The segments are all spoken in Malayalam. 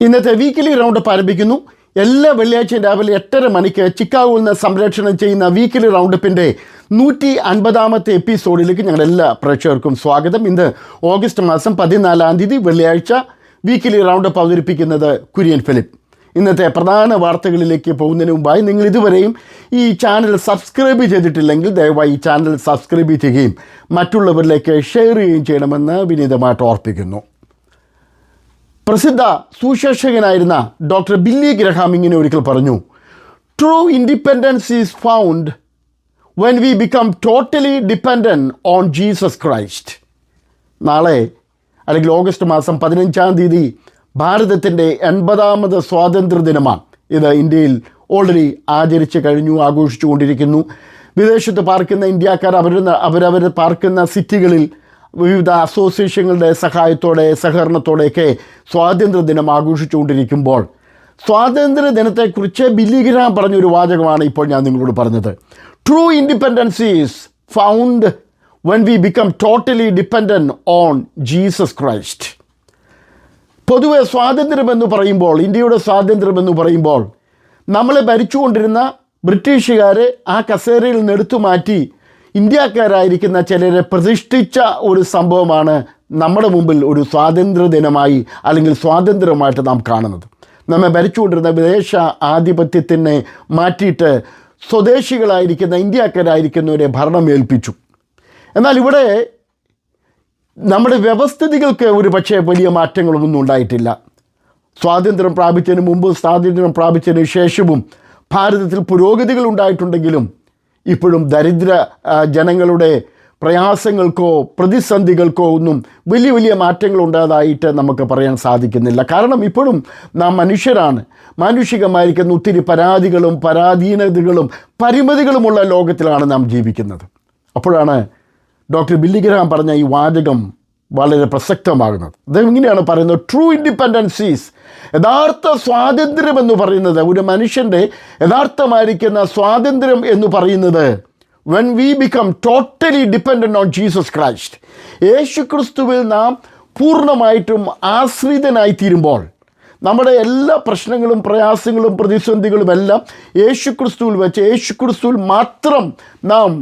ഇന്നത്തെ വീക്കിലി റൗണ്ടപ്പ് ആരംഭിക്കുന്നു. എല്ലാ വെള്ളിയാഴ്ചയും രാവിലെ 8:30 മണിക്ക് ചിക്കാഗോയിൽ നിന്ന് സംപ്രേഷണം ചെയ്യുന്ന വീക്കിലി റൗണ്ടപ്പിൻ്റെ 150ാമത്തെ എപ്പിസോഡിലേക്ക് ഞങ്ങൾ എല്ലാ പ്രേക്ഷകർക്കും സ്വാഗതം. ഇന്ന് ഓഗസ്റ്റ് മാസം 14-ാം തീയതി വെള്ളിയാഴ്ച വീക്കിലി റൗണ്ടപ്പ് അവതരിപ്പിക്കുന്നത് കുര്യൻ ഫിലിപ്പ്. ഇന്നത്തെ പ്രധാന വാർത്തകളിലേക്ക് പോകുന്നതിന് മുമ്പായി നിങ്ങൾ ഇതുവരെയും ഈ ചാനൽ സബ്സ്ക്രൈബ് ചെയ്തിട്ടില്ലെങ്കിൽ ദയവായി ഈ ചാനൽ സബ്സ്ക്രൈബ് ചെയ്യുകയും മറ്റുള്ളവരിലേക്ക് ഷെയർ ചെയ്യുകയും ചെയ്യണമെന്ന് വിനീതമായിട്ട് ഓർപ്പിക്കുന്നു. പ്രസിദ്ധ സുശേഷകനായിരുന്ന ഡോക്ടർ ബില്ലി ഗ്രഹാം ഇങ്ങനെ ഒരിക്കൽ പറഞ്ഞു, true independence is found when we become totally dependent on Jesus Christ. നാളെ അല്ലെങ്കിൽ ഓഗസ്റ്റ് മാസം 15-ാം തീയതി ഭാരതത്തിൻ്റെ 80ാമത് സ്വാതന്ത്ര്യ ദിനമാണ്. ഇത് ഇന്ത്യയിൽ ഓൾറെഡി ആചരിച്ച് കഴിഞ്ഞു, ആഘോഷിച്ചു കൊണ്ടിരിക്കുന്നു. വിദേശത്ത് പാർക്കുന്ന ഇന്ത്യക്കാർ അവരവർ പാർക്കുന്ന സിറ്റികളിൽ വിവിധ അസോസിയേഷനുകളുടെ സഹായത്തോടെ സഹകരണത്തോടെയൊക്കെ സ്വാതന്ത്ര്യദിനം ആഘോഷിച്ചുകൊണ്ടിരിക്കുമ്പോൾ സ്വാതന്ത്ര്യ ദിനത്തെക്കുറിച്ച് ബില്ലി ഗ്രഹാം പറഞ്ഞൊരു വാചകമാണ് ഇപ്പോൾ ഞാൻ നിങ്ങളോട് പറഞ്ഞത്. True independence is found when we become totally dependent on Jesus Christ. പൊതുവെ സ്വാതന്ത്ര്യമെന്ന് പറയുമ്പോൾ, ഇന്ത്യയുടെ സ്വാതന്ത്ര്യമെന്ന് പറയുമ്പോൾ നമ്മളെ ഭരിച്ചുകൊണ്ടിരുന്ന ബ്രിട്ടീഷുകാരെ ആ കസേരയിൽ നിന്ന് എടുത്തു മാറ്റി ഇന്ത്യക്കാരായിരിക്കുന്ന ചിലരെ പ്രതിഷ്ഠിച്ച ഒരു സംഭവമാണ് നമ്മുടെ മുമ്പിൽ ഒരു സ്വാതന്ത്ര്യ ദിനമായി അല്ലെങ്കിൽ സ്വാതന്ത്ര്യമായിട്ട് നാം കാണുന്നത്. നമ്മെ ഭരിച്ചുകൊണ്ടിരുന്ന വിദേശ ആധിപത്യത്തിനെ മാറ്റിയിട്ട് സ്വദേശികളായിരിക്കുന്ന ഇന്ത്യക്കാരായിരിക്കുന്നവരെ ഭരണം ഏൽപ്പിച്ചു. എന്നാൽ ഇവിടെ നമ്മുടെ വ്യവസ്ഥിതികൾക്ക് ഒരു പക്ഷേ വലിയ മാറ്റങ്ങളൊന്നും ഉണ്ടായിട്ടില്ല. സ്വാതന്ത്ര്യം പ്രാപിച്ചതിന് മുമ്പും സ്വാതന്ത്ര്യം പ്രാപിച്ചതിന് ശേഷവും ഭാരതത്തിൽ പുരോഗതികൾ ഉണ്ടായിട്ടുണ്ടെങ്കിലും ഇപ്പോഴും ദരിദ്ര ജനങ്ങളുടെ പ്രയാസങ്ങൾക്കോ പ്രതിസന്ധികൾക്കോ ഒന്നും വലിയ മാറ്റങ്ങൾ ഉണ്ടായതായിട്ട് നമുക്ക് പറയാൻ സാധിക്കുന്നില്ല. കാരണം ഇപ്പോഴും നാം മനുഷ്യരാണ്. മാനുഷികമായിരിക്കുന്ന ഒത്തിരി പരാതികളും പരാധീനതകളും പരിമിതികളുമുള്ള ലോകത്തിലാണ് നാം ജീവിക്കുന്നത്. അപ്പോഴാണ് ഡോക്ടർ ബില്ലി ഗ്രഹാം പറഞ്ഞ ഈ വാചകം വളരെ പ്രസക്തമാകുന്നത്. അദ്ദേഹം ഇങ്ങനെയാണ് പറയുന്നത്, ട്രൂ ഇൻഡിപെൻഡൻസ് ഈസ്, യഥാർത്ഥ സ്വാതന്ത്ര്യം എന്ന് പറയുന്നത്, ഒരു മനുഷ്യൻ്റെ യഥാർത്ഥമായിരിക്കുന്ന സ്വാതന്ത്ര്യം എന്ന് പറയുന്നത് when we become totally dependent on Jesus Christ, Yeshu ക്രിസ്തുവിൽ നാം പൂർണ്ണമായിട്ടും ആശ്രിതനായിത്തീരുമ്പോൾ നമ്മുടെ എല്ലാ പ്രശ്നങ്ങളും പ്രയാസങ്ങളും പ്രതിസന്ധികളും എല്ലാം യേശു ക്രിസ്തുവിൽ വെച്ച് യേശു ക്രിസ്തുവിൽ മാത്രം നാം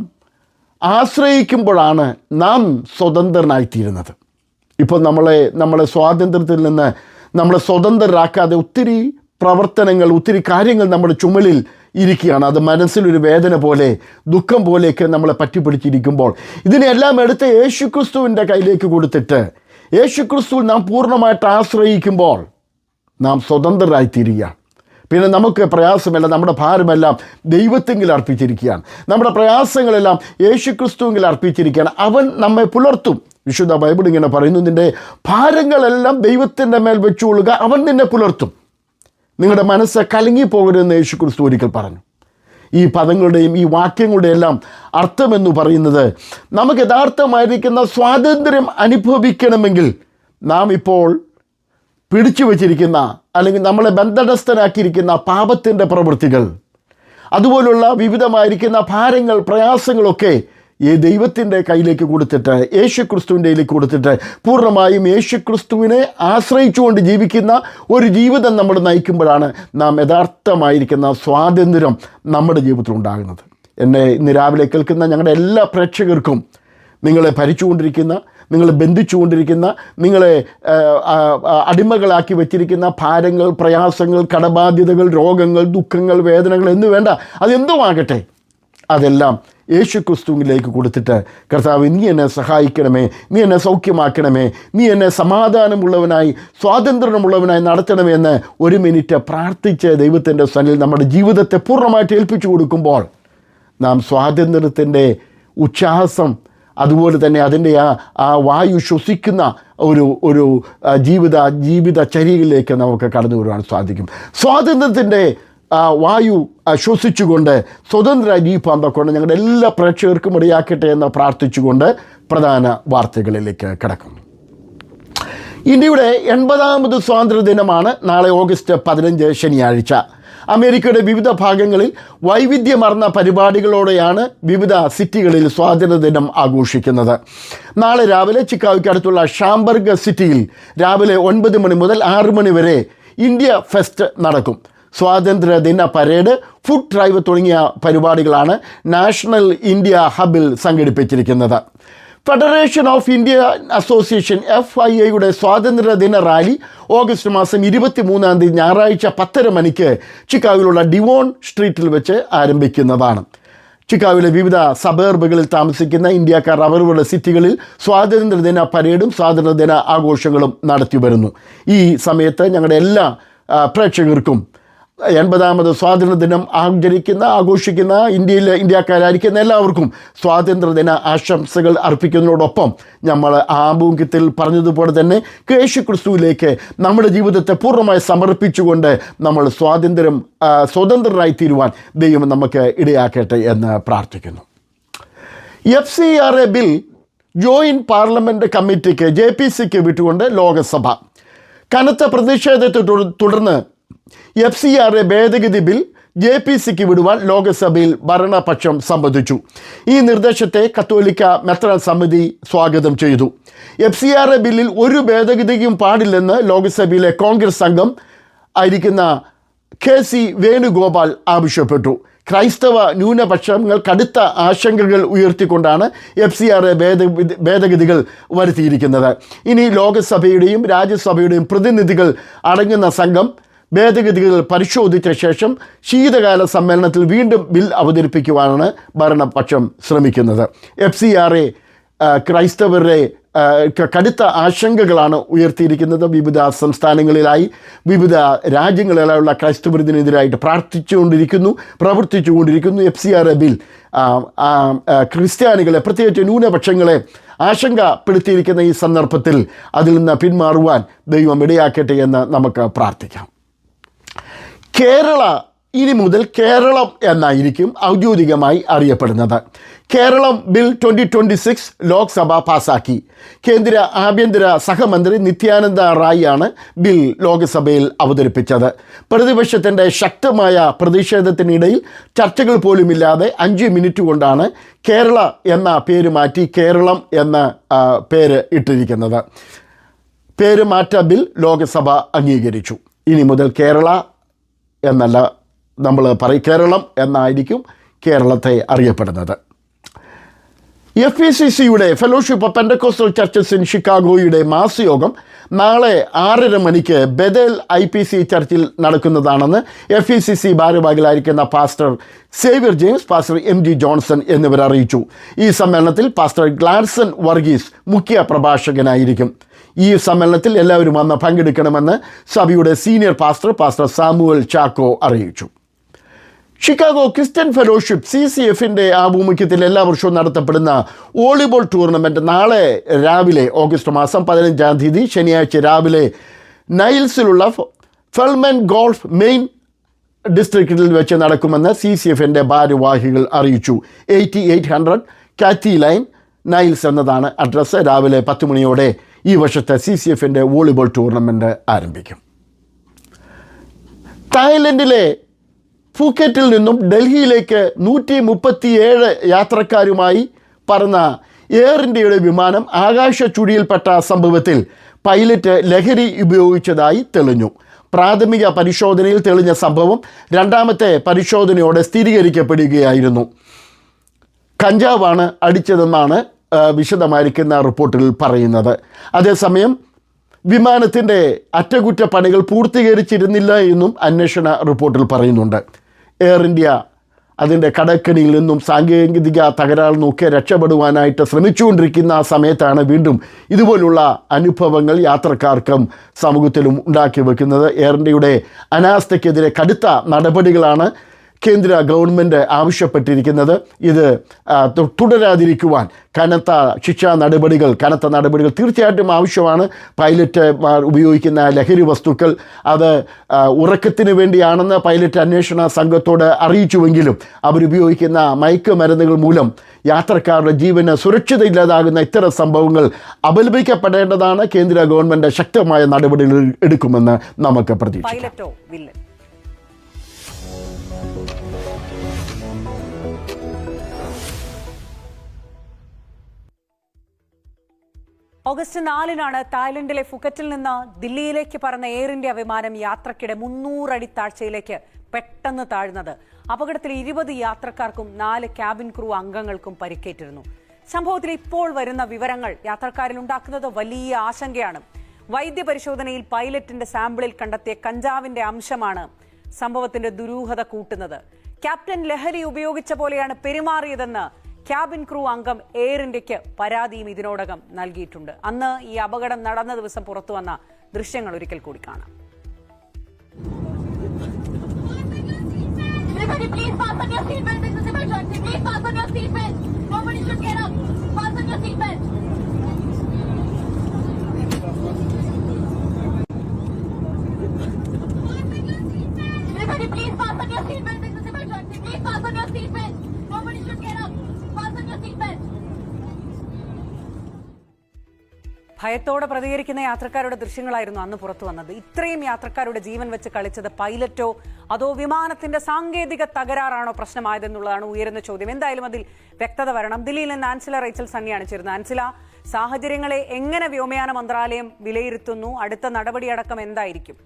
ആശ്രയിക്കുമ്പോഴാണ് നാം സ്വതന്ത്രനായിത്തീരുന്നത്. ഇപ്പോൾ നമ്മളെ സ്വാതന്ത്ര്യത്തിൽ നിന്ന് നമ്മളെ സ്വതന്ത്രരാക്കാതെ ഒത്തിരി പ്രവർത്തനങ്ങൾ, ഒത്തിരി കാര്യങ്ങൾ നമ്മുടെ ചുമലിൽ ഇരിക്കുകയാണ്. അത് മനസ്സിലൊരു വേദന പോലെ, ദുഃഖം പോലെയൊക്കെ നമ്മളെ പറ്റിപ്പിടിച്ചിരിക്കുമ്പോൾ ഇതിനെല്ലാം എടുത്ത് യേശുക്രിസ്തുവിൻ്റെ കയ്യിലേക്ക് കൊടുത്തിട്ട് യേശുക്രിസ്തുവിൽ നാം പൂർണ്ണമായിട്ട് ആശ്രയിക്കുമ്പോൾ നാം സ്വതന്ത്രരായിത്തീരുകയാണ്. പിന്നെ നമുക്ക് പ്രയാസമല്ല, നമ്മുടെ ഭാരമെല്ലാം ദൈവത്തെങ്കിൽ അർപ്പിച്ചിരിക്കുകയാണ്. നമ്മുടെ പ്രയാസങ്ങളെല്ലാം യേശുക്രിസ്തുവെങ്കിൽ അർപ്പിച്ചിരിക്കുകയാണ്. അവൻ നമ്മെ പുലർത്തും. വിശുദ്ധ ബൈബിൾ ഇങ്ങനെ പറയുന്നു, നിൻ്റെ ഭാരങ്ങളെല്ലാം ദൈവത്തിൻ്റെ മേൽ വെച്ചുകൊള്ളുക, അവൻ നിന്നെ പുലർത്തും. നിങ്ങളുടെ മനസ്സ് കലങ്ങിപ്പോകരുതെന്ന് യേശുക്രിസ്തു ഒരിക്കൽ പറഞ്ഞു. ഈ പദങ്ങളുടെയും ഈ വാക്യങ്ങളുടെയും എല്ലാം അർത്ഥമെന്ന് പറയുന്നത്, നമുക്ക് യഥാർത്ഥമായിരിക്കുന്ന സ്വാതന്ത്ര്യം അനുഭവിക്കണമെങ്കിൽ നാം ഇപ്പോൾ പിടിച്ചു വച്ചിരിക്കുന്ന അല്ലെങ്കിൽ നമ്മളെ ബന്ധനസ്ഥനാക്കിയിരിക്കുന്ന പാപത്തിൻ്റെ പ്രവൃത്തികൾ, അതുപോലുള്ള വിവിധമായിരിക്കുന്ന ഭാരങ്ങൾ പ്രയാസങ്ങളൊക്കെ ഈ ദൈവത്തിൻ്റെ കയ്യിലേക്ക് കൊടുത്തിട്ട് യേശുക്രിസ്തുവിൻ്റെ കയ്യിലേക്ക് കൊടുത്തിട്ട് പൂർണ്ണമായും യേശുക്രിസ്തുവിനെ ആശ്രയിച്ചുകൊണ്ട് ജീവിക്കുന്ന ഒരു ജീവിതം നമ്മൾ നയിക്കുമ്പോഴാണ് നാം യഥാർത്ഥമായിരിക്കുന്ന സ്വാതന്ത്ര്യം നമ്മുടെ ജീവിതത്തിൽ ഉണ്ടാകുന്നത്. എന്നെ ഇന്ന് രാവിലെ കേൾക്കുന്ന ഞങ്ങളുടെ എല്ലാ പ്രേക്ഷകർക്കും നിങ്ങളെ ഭരിച്ചുകൊണ്ടിരിക്കുന്ന, നിങ്ങളെ ബന്ധിച്ചുകൊണ്ടിരിക്കുന്ന, നിങ്ങളെ അടിമകളാക്കി വച്ചിരിക്കുന്ന ഭാരങ്ങൾ, പ്രയാസങ്ങൾ, കടബാധ്യതകൾ, രോഗങ്ങൾ, ദുഃഖങ്ങൾ, വേദനകൾ എന്ന് വേണ്ട അതെന്തുമാകട്ടെ, അതെല്ലാം യേശുക്രിസ്തുവിലേക്ക് കൊടുത്തിട്ട് കർത്താവ്, നീ എന്നെ സഹായിക്കണമേ, നീ എന്നെ സൗഖ്യമാക്കണമേ, നീ എന്നെ സമാധാനമുള്ളവനായി സ്വാതന്ത്ര്യമുള്ളവനായി നടത്തണമേ എന്ന് 1 മിനിറ്റ് പ്രാർത്ഥിച്ച് ദൈവത്തിൻ്റെ സന്നിധിയിൽ നമ്മുടെ ജീവിതത്തെ പൂർണ്ണമായിട്ട് ഏൽപ്പിച്ചു കൊടുക്കുമ്പോൾ നാം സ്വാതന്ത്ര്യത്തിൻ്റെ ഉച്ഛ്വാസം, അതുപോലെ തന്നെ അതിൻ്റെ ആ വായു ശ്വസിക്കുന്ന ഒരു ജീവിതചര്യയിലേക്ക് നമുക്ക് കടന്നു വരുവാൻ സാധിക്കും. സ്വാതന്ത്ര്യത്തിൻ്റെ വായു ശ്വസിച്ചുകൊണ്ട് സ്വതന്ത്ര ജീവിക്കാൻ കൊണ്ട് ഞങ്ങളുടെ എല്ലാ പ്രേക്ഷകർക്കും ഇടയാക്കട്ടെ എന്ന് പ്രാർത്ഥിച്ചുകൊണ്ട് പ്രധാന വാർത്തകളിലേക്ക് കടക്കുന്നു. ഇന്ത്യയുടെ 80ാമത് സ്വാതന്ത്ര്യ ദിനമാണ് നാളെ ഓഗസ്റ്റ് 15 ശനിയാഴ്ച. അമേരിക്കയുടെ വിവിധ ഭാഗങ്ങളിൽ വൈവിധ്യമാർന്ന പരിപാടികളോടെയാണ് വിവിധ സിറ്റികളിൽ സ്വാതന്ത്ര്യദിനം ആഘോഷിക്കുന്നത്. നാളെ രാവിലെ ചിക്കാഗോയ്ക്ക് അടുത്തുള്ള ഷാംബർഗ് സിറ്റിയിൽ രാവിലെ 9 മണി മുതൽ 6 മണി വരെ ഇന്ത്യ ഫെസ്റ്റ് നടക്കും. സ്വാതന്ത്ര്യദിന പരേഡ്, ഫുഡ് ഡ്രൈവ് തുടങ്ങിയ പരിപാടികളാണ് നാഷണൽ ഇന്ത്യ ഹബിൽ സംഘടിപ്പിച്ചിരിക്കുന്നത്. ഫെഡറേഷൻ ഓഫ് ഇന്ത്യ അസോസിയേഷൻ FIAയുടെ സ്വാതന്ത്ര്യദിന റാലി ഓഗസ്റ്റ് മാസം 23-ാം തീയതി ഞായറാഴ്ച 10:30 മണിക്ക് ചിക്കാഗോയിലുള്ള ഡിവോൺ സ്ട്രീറ്റിൽ വെച്ച് ആരംഭിക്കുന്നതാണ്. ചിക്കാഗോയിലെ വിവിധ സബർബുകളിൽ താമസിക്കുന്ന ഇന്ത്യക്കാർ അവരുടെ സിറ്റികളിൽ സ്വാതന്ത്ര്യദിന പരേഡും സ്വാതന്ത്ര്യദിന ആഘോഷങ്ങളും നടത്തി വരുന്നു. ഈ സമയത്ത് ഞങ്ങളുടെ എല്ലാ പ്രേക്ഷകർക്കും 80ാമത് സ്വാതന്ത്ര്യദിനം ആഘോഷിക്കുന്ന ഇന്ത്യക്കാരായിരിക്കുന്ന എല്ലാവർക്കും സ്വാതന്ത്ര്യദിന ആശംസകൾ അർപ്പിക്കുന്നതോടൊപ്പം നമ്മൾ ആമുഖ്യത്തിൽ പറഞ്ഞതുപോലെ തന്നെ യേശുക്രിസ്തുവിലേക്ക് നമ്മുടെ ജീവിതത്തെ പൂർണ്ണമായി സമർപ്പിച്ചുകൊണ്ട് നമ്മൾ സ്വതന്ത്രരായി തീരുവാൻ ദൈവം നമുക്ക് ഇടയാക്കട്ടെ എന്ന് പ്രാർത്ഥിക്കുന്നു. FCRA ബിൽ ജോയിൻറ്റ് പാർലമെൻറ്റ് കമ്മിറ്റിക്ക് JPCക്ക് വിട്ടുകൊണ്ട് ലോകസഭ. കനത്ത പ്രതിഷേധത്തെ തുടർന്ന് FCRA ഭേദഗതി ബിൽ JPCക്ക് വിടുവാൻ ലോകസഭയിൽ ഭരണപക്ഷം സമ്മതിച്ചു. ഈ നിർദ്ദേശത്തെ കത്തോലിക്ക മെത്രാൻ സമിതി സ്വാഗതം ചെയ്തു. FCRA ബില്ലിൽ ഒരു ഭേദഗതിയും പാടില്ലെന്ന് ലോകസഭയിലെ കോൺഗ്രസ് അംഗം ആയിരിക്കുന്ന KC വേണുഗോപാൽ ആവശ്യപ്പെട്ടു. ക്രൈസ്തവ ന്യൂനപക്ഷങ്ങൾ കടുത്ത ആശങ്കകൾ ഉയർത്തിക്കൊണ്ടാണ് FCRA ഭേദഗതികൾ വരുത്തിയിരിക്കുന്നത്. ഇനി ലോകസഭയുടെയും രാജ്യസഭയുടെയും പ്രതിനിധികൾ അടങ്ങുന്ന സംഘം ഭേദഗതികൾ പരിശോധിച്ച ശേഷം ശീതകാല സമ്മേളനത്തിൽ വീണ്ടും ബിൽ അവതരിപ്പിക്കുവാനാണ് ഭരണപക്ഷം ശ്രമിക്കുന്നത്. FCRA ക്രൈസ്തവരുടെ കടുത്ത ആശങ്കകളാണ് ഉയർത്തിയിരിക്കുന്നത്. വിവിധ സംസ്ഥാനങ്ങളിലായി വിവിധ രാജ്യങ്ങളിലായുള്ള ക്രൈസ്തവത്തിനെതിരായിട്ട് പ്രവർത്തിച്ചുകൊണ്ടിരിക്കുന്നു. FCRA ബിൽ ക്രിസ്ത്യാനികളെ, പ്രത്യേകിച്ച് ന്യൂനപക്ഷങ്ങളെ ആശങ്കപ്പെടുത്തിയിരിക്കുന്ന ഈ സന്ദർഭത്തിൽ അതിൽ നിന്ന് പിന്മാറുവാൻ ദൈവം ഇടയാക്കട്ടെ എന്ന് നമുക്ക് പ്രാർത്ഥിക്കാം. കേരള ഇനി മുതൽ കേരളം എന്നായിരിക്കും ഔദ്യോഗികമായി അറിയപ്പെടുന്നത്. കേരളം ബിൽ 2026 ലോക്സഭ പാസാക്കി. കേന്ദ്ര ആഭ്യന്തര സഹമന്ത്രി നിത്യാനന്ദ റായിയാണ് ബിൽ ലോക്സഭയിൽ അവതരിപ്പിച്ചത്. പ്രതിപക്ഷത്തിൻ്റെ ശക്തമായ പ്രതിഷേധത്തിനിടയിൽ ചർച്ചകൾ പോലുമില്ലാതെ 5 മിനിറ്റ് കൊണ്ടാണ് കേരള എന്ന പേര് മാറ്റി കേരളം എന്ന പേര് ഇട്ടിരിക്കുന്നത്. പേരുമാറ്റ ബിൽ ലോക്സഭ അംഗീകരിച്ചു. ഇനി മുതൽ കേരള എന്നല്ല, നമ്മൾ കേരളം എന്നായിരിക്കും കേരളത്തെ അറിയപ്പെടുന്നത്. FECCയുടെ fellowship of pentecostal churches in ഷിക്കാഗോയുടെ മാസയോഗം നാളെ 6:30 മണിക്ക് ബെതേൽ IPC ചർച്ചിൽ നടക്കുന്നതാണെന്ന് FECC ഭാരവാഹികളായിരിക്കുന്ന pastor Xavier James, pastor MG Johnson എന്നിവർ അറിയിച്ചു. ഈ സമ്മേളനത്തിൽ പാസ്റ്റർ ഗ്ലാഡ്സൺ വർഗീസ് മുഖ്യ പ്രഭാഷകനായിരിക്കും. ഈ സമ്മേളനത്തിൽ എല്ലാവരും വന്ന് പങ്കെടുക്കണമെന്ന് സഭയുടെ സീനിയർ പാസ്റ്റർ സാമുവൽ ചാക്കോ അറിയിച്ചു. ഷിക്കാഗോ ക്രിസ്ത്യൻ ഫെലോഷിപ്പ് CCFൻ്റെ ആഭിമുഖ്യത്തിൽ എല്ലാ വർഷവും നടത്തപ്പെടുന്ന വോളിബോൾ ടൂർണമെൻറ്റ് നാളെ രാവിലെ ഓഗസ്റ്റ് മാസം 15-ാം തീയതി ശനിയാഴ്ച രാവിലെ നൈൽസിലുള്ള ഫെൽമൻ ഗോൾഫ് മെയിൻ ഡിസ്ട്രിക്റ്റിൽ വെച്ച് നടക്കുമെന്ന് CCFൻ്റെ ഭാരവാഹികൾ അറിയിച്ചു. 8800 കാത്തി ലൈൻ നൈൽസ് എന്നതാണ് അഡ്രസ്സ്. രാവിലെ 10 മണിയോടെ ഈ വർഷത്തെ CCFൻ്റെ വോളിബോൾ ടൂർണമെൻറ്റ് ആരംഭിക്കും. തായ്ലൻഡിലെ ഫൂക്കറ്റിൽ നിന്നും ഡൽഹിയിലേക്ക് 137 യാത്രക്കാരുമായി പറന്ന എയർ ഇന്ത്യയുടെ വിമാനം ആകാശ ചുഴിയിൽപ്പെട്ട സംഭവത്തിൽ പൈലറ്റ് ലഹരി ഉപയോഗിച്ചതായി തെളിഞ്ഞു. പ്രാഥമിക പരിശോധനയിൽ തെളിഞ്ഞ സംഭവം രണ്ടാമത്തെ പരിശോധനയോടെ സ്ഥിരീകരിക്കപ്പെടുകയായിരുന്നു. കഞ്ചാവാണ് അടിച്ചതെന്നാണ് വിശദമായിരിക്കുന്ന റിപ്പോർട്ടിൽ പറയുന്നത്. അതേസമയം വിമാനത്തിൻ്റെ അറ്റകുറ്റപ്പണികൾ പൂർത്തീകരിച്ചിരുന്നില്ല എന്നും അന്വേഷണ റിപ്പോർട്ടിൽ പറയുന്നുണ്ട്. എയർ ഇന്ത്യ അതിൻ്റെ കടക്കണിയിൽ നിന്നും സാങ്കേതിക തകരാറിൽ നിന്നൊക്കെ രക്ഷപ്പെടുവാനായിട്ട് ശ്രമിച്ചുകൊണ്ടിരിക്കുന്ന ആ സമയത്താണ് വീണ്ടും ഇതുപോലുള്ള അനുഭവങ്ങൾ യാത്രക്കാർക്കും സമൂഹത്തിലും ഉണ്ടാക്കി വെക്കുന്നത്. എയർ ഇന്ത്യയുടെ അനാസ്ഥയ്ക്കെതിരെ കടുത്ത നടപടികളാണ് കേന്ദ്ര ഗവൺമെൻറ് ആവശ്യപ്പെട്ടിരിക്കുന്നത്. ഇത് തുടരാതിരിക്കുവാൻ കനത്ത നടപടികൾ തീർച്ചയായിട്ടും ആവശ്യമാണ്. പൈലറ്റുമാർ ഉപയോഗിക്കുന്ന ലഹരി വസ്തുക്കൾ അത് ഉറക്കത്തിന് വേണ്ടിയാണെന്ന് പൈലറ്റ് അന്വേഷണ സംഘത്തോട് അറിയിച്ചുവെങ്കിലും അവരുപയോഗിക്കുന്ന മയക്കുമരുന്നുകൾ മൂലം യാത്രക്കാരുടെ ജീവന് സുരക്ഷിതയില്ലാതാകുന്ന ഇത്തരം സംഭവങ്ങൾ അപലപിക്കപ്പെടേണ്ടതാണ്. കേന്ദ്ര ഗവൺമെൻറ് ശക്തമായ നടപടികൾ എടുക്കുമെന്ന് നമുക്ക് പ്രതീക്ഷിക്കാം. ഓഗസ്റ്റ് 4-നാണ് തായ്ലൻഡിലെ ഫുക്കറ്റിൽ നിന്ന് ദില്ലിയിലേക്ക് പറന്ന എയർ ഇന്ത്യ വിമാനം യാത്രക്കിടെ 300 അടി താഴ്ചയിലേക്ക് പെട്ടെന്ന് താഴ്ന്നത്. അപകടത്തിൽ 20 യാത്രക്കാർക്കും 4 ക്യാബിൻ ക്രൂ അംഗങ്ങൾക്കും പരിക്കേറ്റിരുന്നു. സംഭവത്തിൽ ഇപ്പോൾ വരുന്ന വിവരങ്ങൾ യാത്രക്കാരിൽ ഉണ്ടാക്കുന്നത് വലിയ ആശങ്കയാണ്. വൈദ്യപരിശോധനയിൽ പൈലറ്റിന്റെ സാമ്പിളിൽ കണ്ടെത്തിയ കഞ്ചാവിന്റെ അംശമാണ് സംഭവത്തിന്റെ ദുരൂഹത കൂട്ടുന്നത്. ക്യാപ്റ്റൻ ലഹരി ഉപയോഗിച്ച പോലെയാണ് പെരുമാറിയതെന്ന് ക്യാബിൻ ക്രൂ അംഗം എയർ ഇന്ത്യക്ക് പരാതിയും ഇതിനോടകം നൽകിയിട്ടുണ്ട്. അന്ന് ഈ അപകടം നടന്ന ദിവസം പുറത്തുവന്ന ദൃശ്യങ്ങൾ ഒരിക്കൽ കൂടി കാണാം. ഭയത്തോടെ പ്രതികരിക്കുന്ന യാത്രക്കാരുടെ ദൃശ്യങ്ങളായിരുന്നു അന്ന് പുറത്തു വന്നത്. ഇത്രയും യാത്രക്കാരുടെ ജീവൻ വെച്ച് കളിച്ചത് പൈലറ്റോ അതോ വിമാനത്തിന്റെ സാങ്കേതിക തകരാറാണോ പ്രശ്നമായതെന്നുള്ളതാണ് ഉയരുന്ന ചോദ്യം. എന്തായാലും അതിൽ വ്യക്തത വരണം. ദില്ലിയിൽ നിന്ന് ആൻസില റൈച്ചൽ സണ്ണിയാണ് ചേരുന്നത്. ആൻസില, സാഹചര്യങ്ങളെ എങ്ങനെ വ്യോമയാന മന്ത്രാലയം വിലയിരുത്തുന്നു? അടുത്ത നടപടിയടക്കം എന്തായിരിക്കും?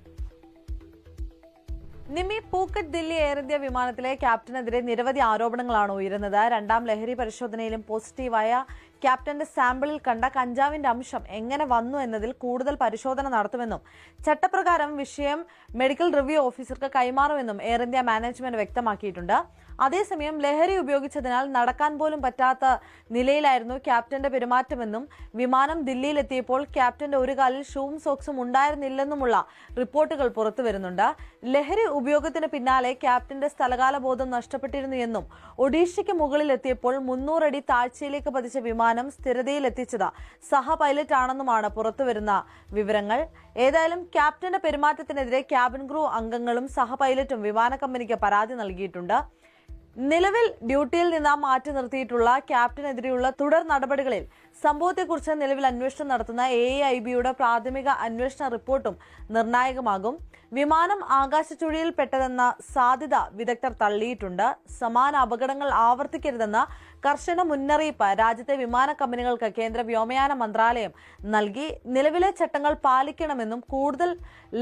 നിമി, പൂക്കറ്റ് ദില്ലി എയർ ഇന്ത്യ വിമാനത്തിലെ ക്യാപ്റ്റനെതിരെ നിരവധി ആരോപണങ്ങളാണ് ഉയരുന്നത്. രണ്ടാം ലഹരി പരിശോധനയിലും പോസിറ്റീവായ ക്യാപ്റ്റന്റെ സാമ്പിളിൽ കണ്ട കഞ്ചാവിന്റെ അംശം എങ്ങനെ വന്നു എന്നതിൽ കൂടുതൽ പരിശോധന നടത്തുമെന്നും ചട്ടപ്രകാരം വിഷയം മെഡിക്കൽ റിവ്യൂ ഓഫീസർക്ക് കൈമാറുമെന്നും എയർ ഇന്ത്യ മാനേജ്മെന്റ് വ്യക്തമാക്കിയിട്ടുണ്ട്. അതേസമയം ലഹരി ഉപയോഗിച്ചതിനാൽ നടക്കാൻ പോലും പറ്റാത്ത നിലയിലായിരുന്നു ക്യാപ്റ്റന്റെ പെരുമാറ്റമെന്നും വിമാനം ദില്ലിയിലെത്തിയപ്പോൾ ക്യാപ്റ്റന്റെ ഒരു കാലിൽ ഷൂവും സോക്സും ഉണ്ടായിരുന്നില്ലെന്നുമുള്ള റിപ്പോർട്ടുകൾ പുറത്തുവരുന്നുണ്ട്. ലഹരി ഉപയോഗത്തിന് പിന്നാലെ ക്യാപ്റ്റന്റെ സ്ഥലകാല ബോധം നഷ്ടപ്പെട്ടിരുന്നു എന്നും ഒഡീഷയ്ക്ക് മുകളിലെത്തിയപ്പോൾ 300 അടി താഴ്ചയിലേക്ക് പതിച്ച വിമാനം സ്ഥിരതയിലെത്തിച്ചത് സഹ പൈലറ്റ് ആണെന്നുമാണ് പുറത്തുവരുന്ന വിവരങ്ങൾ. ഏതായാലും ക്യാപ്റ്റന്റെ പെരുമാറ്റത്തിനെതിരെ ക്യാബിൻ ക്രൂ അംഗങ്ങളും സഹ പൈലറ്റും വിമാന കമ്പനിക്ക് പരാതി നൽകിയിട്ടുണ്ട്. നിലവിൽ ഡ്യൂട്ടിയിൽ നിന്ന് മാറ്റി നിർത്തിയിട്ടുള്ള ക്യാപ്റ്റനെതിരെയുള്ള തുടർ നടപടികളിൽ സംഭവത്തെക്കുറിച്ച് നിലവിൽ അന്വേഷണം നടത്തുന്ന AAIBയുടെ പ്രാഥമിക അന്വേഷണ റിപ്പോർട്ടും നിർണായകമാകും. വിമാനം ആകാശച്ചുഴിയിൽപ്പെട്ടതെന്ന സാധ്യത വിദഗ്ധർ തള്ളിയിട്ടുണ്ട്. സമാന അപകടങ്ങൾ ആവർത്തിക്കരുതെന്ന കർശന മുന്നറിയിപ്പ് രാജ്യത്തെ വിമാന കമ്പനികൾക്ക് കേന്ദ്ര വ്യോമയാന മന്ത്രാലയം നൽകി. നിലവിലെ ചട്ടങ്ങൾ പാലിക്കണമെന്നും കൂടുതൽ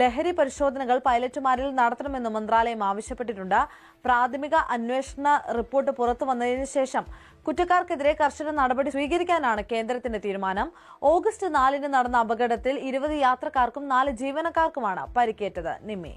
ലഹരി പരിശോധനകൾ പൈലറ്റുമാരിൽ നടത്തണമെന്നും മന്ത്രാലയം ആവശ്യപ്പെട്ടിട്ടുണ്ട്. പ്രാഥമിക അന്വേഷണ റിപ്പോർട്ട് പുറത്തു വന്നതിന് ശേഷം കുറ്റക്കാർക്കെതിരെ കർശന നടപടി സ്വീകരിക്കാനാണ് കേന്ദ്രത്തിന്റെ തീരുമാനം. ഓഗസ്റ്റ് 4-ന് നടന്ന അപകടത്തിൽ 20 യാത്രക്കാർക്കും 4 ജീവനക്കാർക്കുമാണ് പരിക്കേറ്റത്. നിമ്മി.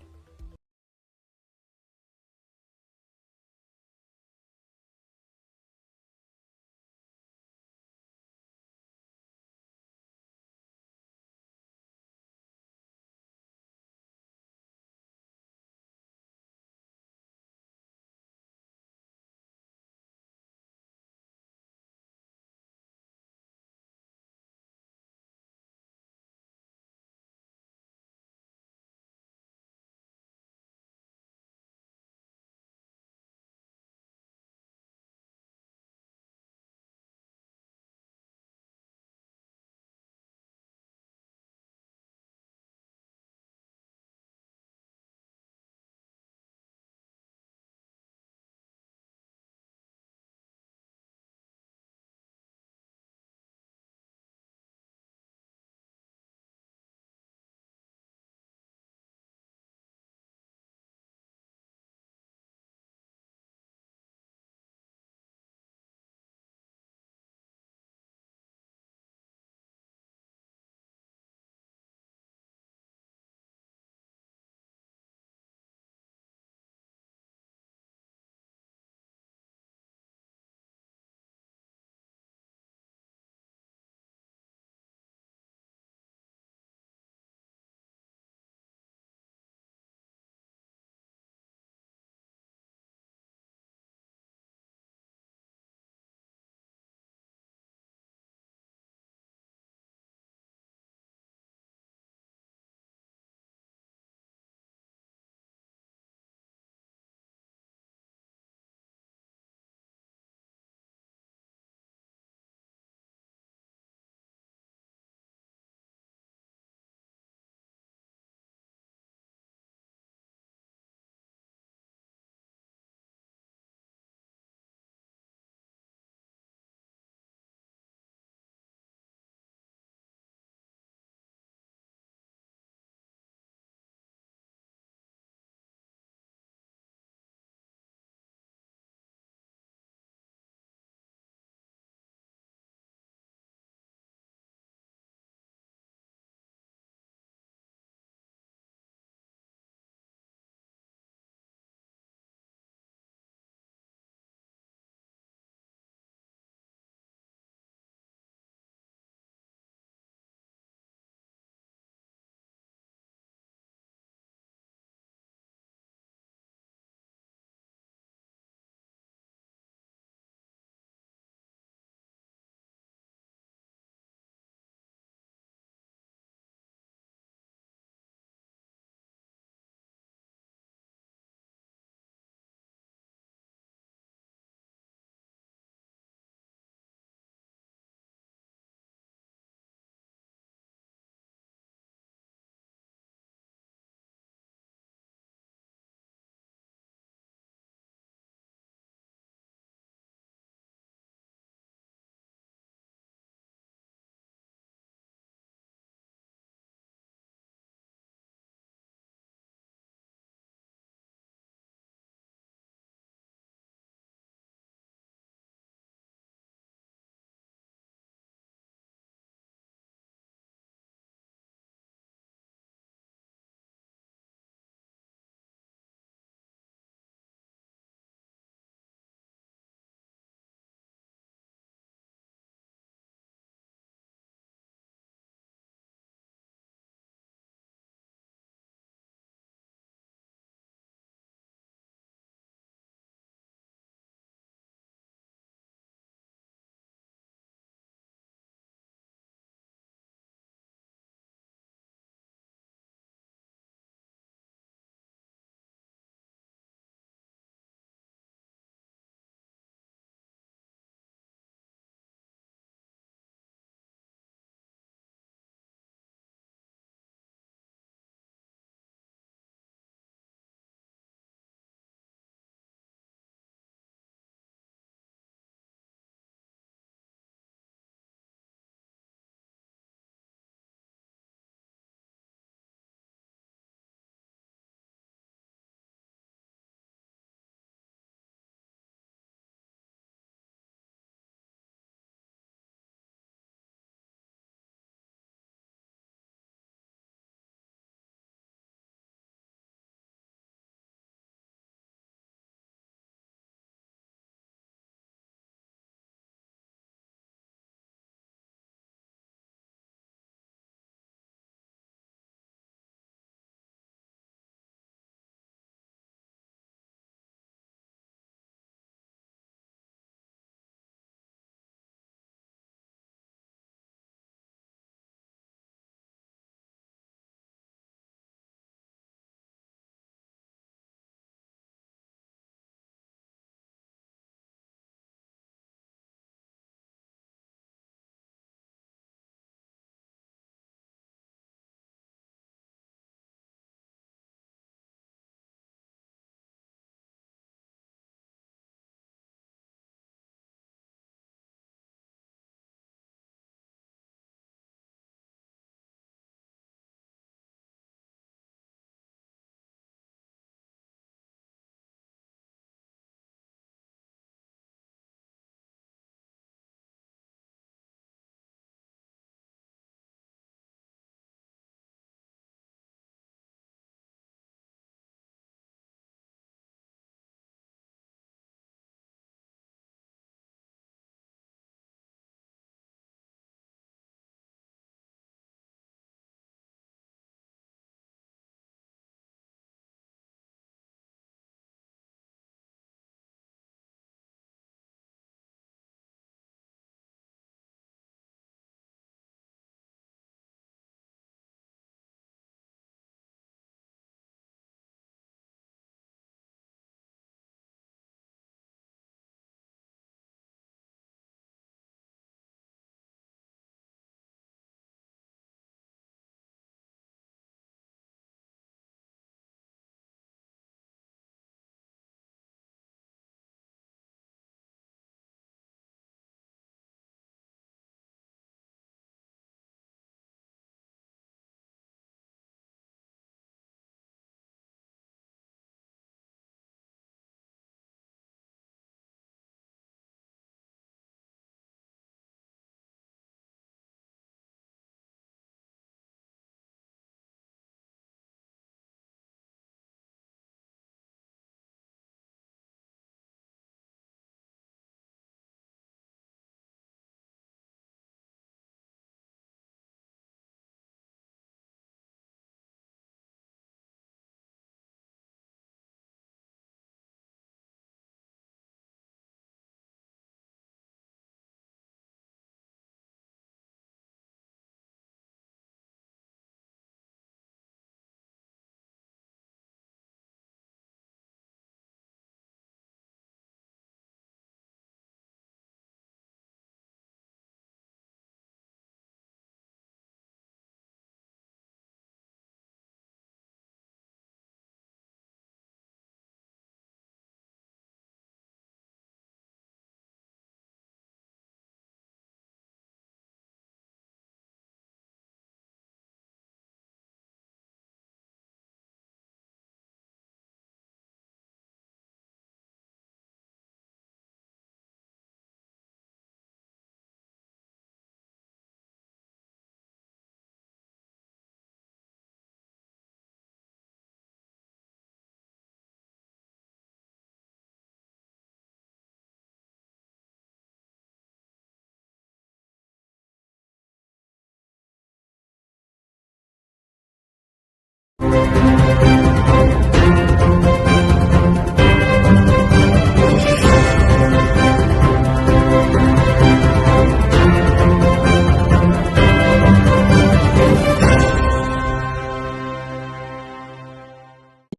കാണാം.